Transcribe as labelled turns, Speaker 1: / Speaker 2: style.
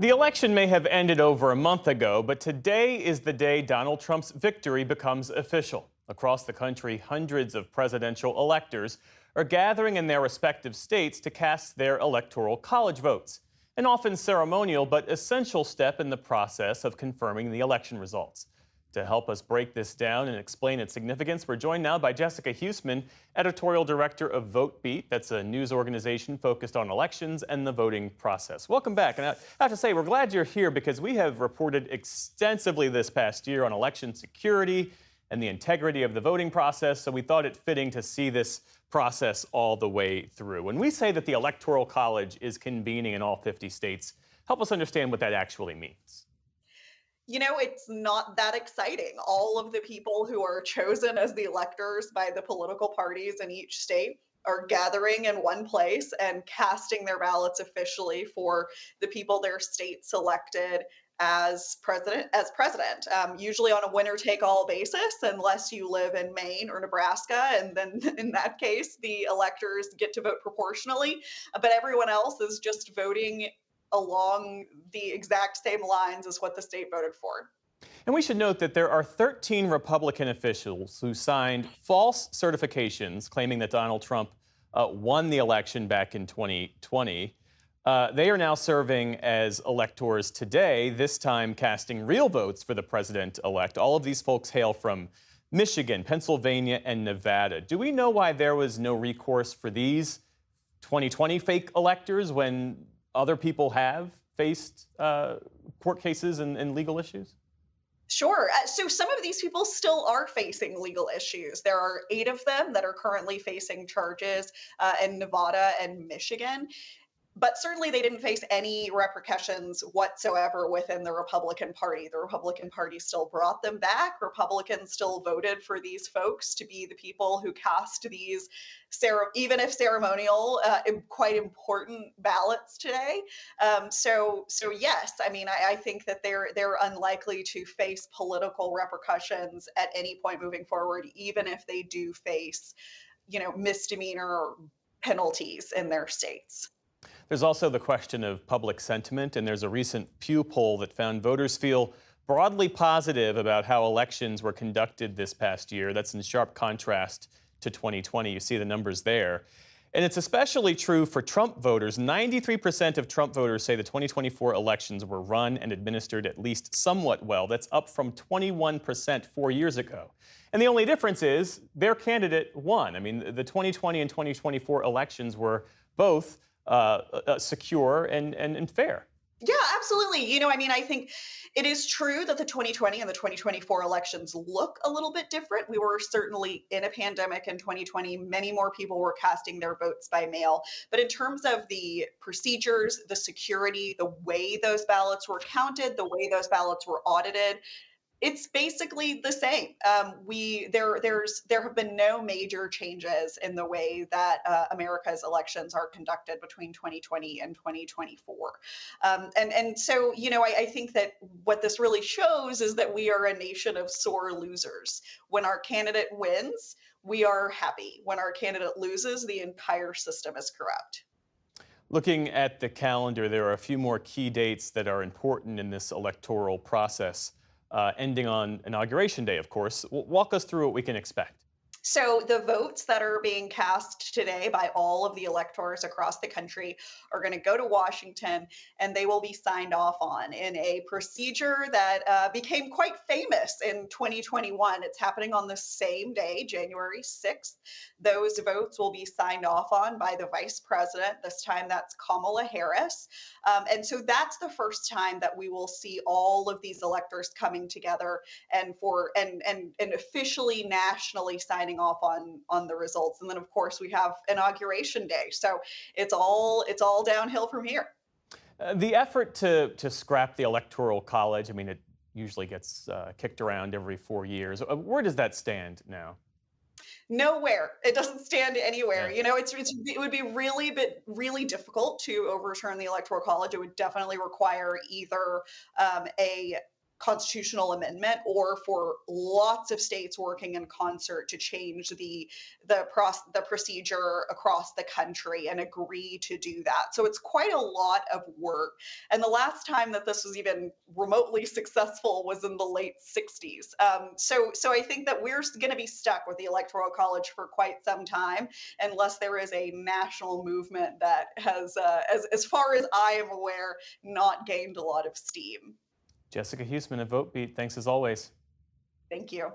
Speaker 1: The election may have ended over a month ago, but today is the day Donald Trump's victory becomes official. Across the country, hundreds of presidential electors are gathering in their respective states to cast their electoral college votes, an often ceremonial but essential step in the process of confirming the election results. To help us break this down and explain its significance, we're joined now by Jessica Huseman, editorial director of VoteBeat. That's a news organization focused on elections and the voting process. Welcome back. And I have to say, we're glad you're here because we have reported extensively this past year on election security and the integrity of the voting process, so we thought it fitting to see this process all the way through. When we say that the Electoral College is convening in all 50 states, help us understand what that actually means.
Speaker 2: It's not that exciting. All of the people who are chosen as the electors by the political parties in each state are gathering in one place and casting their ballots officially for the people their state selected as president, usually on a winner take all basis, unless you live in Maine or Nebraska. And then in that case, the electors get to vote proportionally, but everyone else is just voting along the exact same lines as what the state voted for.
Speaker 1: And we should note that there are 13 Republican officials who signed false certifications claiming that Donald Trump won the election back in 2020. They are now serving as electors today, this time casting real votes for the president-elect. All of these folks hail from Michigan, Pennsylvania, and Nevada. Do we know why there was no recourse for these 2020 fake electors when other people have faced court cases and legal issues?
Speaker 2: Sure. So some of these people still are facing legal issues. There are 8 of them that are currently facing charges in Nevada and Michigan. But certainly they didn't face any repercussions whatsoever within the Republican Party. The Republican Party still brought them back. Republicans still voted for these folks to be the people who cast these, even if ceremonial, quite important ballots today. So yes, I mean, I think that they're unlikely to face political repercussions at any point moving forward, even if they do face, misdemeanor penalties in their states.
Speaker 1: There's also the question of public sentiment, and there's a recent Pew poll that found voters feel broadly positive about how elections were conducted this past year. That's in sharp contrast to 2020. You see the numbers there. And it's especially true for Trump voters. 93% of Trump voters say the 2024 elections were run and administered at least somewhat well. That's up from 21% 4 years ago. And the only difference is their candidate won. I mean, the 2020 and 2024 elections were both secure and fair.
Speaker 2: Yeah, absolutely. I think it is true that the 2020 and the 2024 elections look a little bit different. We were certainly in a pandemic in 2020. Many more people were casting their votes by mail. But in terms of the procedures, the security, the way those ballots were counted, the way those ballots were audited, it's basically the same. There have been no major changes in the way that America's elections are conducted between 2020 and 2024. And so, I think that what this really shows is that we are a nation of sore losers. When our candidate wins, we are happy. When our candidate loses, the entire system is corrupt.
Speaker 1: Looking at the calendar, there are a few more key dates that are important in this electoral process. Ending on Inauguration Day, of course. Walk us through what we can expect.
Speaker 2: So the votes that are being cast today by all of the electors across the country are going to go to Washington, and they will be signed off on in a procedure that became quite famous in 2021. It's happening on the same day, January 6th. Those votes will be signed off on by the vice president. This time that's Kamala Harris. And so that's the first time that we will see all of these electors coming together and officially nationally signing off on the results. And then of course we have Inauguration Day. So it's all downhill from here.
Speaker 1: The effort to scrap the Electoral College, I mean, it usually gets kicked around every 4 years. Where does that stand now?
Speaker 2: Nowhere. It doesn't stand anywhere.
Speaker 1: Yeah.
Speaker 2: It would be really difficult to overturn the Electoral College. It would definitely require either a constitutional amendment or for lots of states working in concert to change the procedure across the country and agree to do that. So it's quite a lot of work. And the last time that this was even remotely successful was in the late 60s. So I think that we're going to be stuck with the Electoral College for quite some time unless there is a national movement that has, as far as I am aware, not gained a lot of steam.
Speaker 1: Jessica Huseman of VoteBeat, thanks as always.
Speaker 2: Thank you.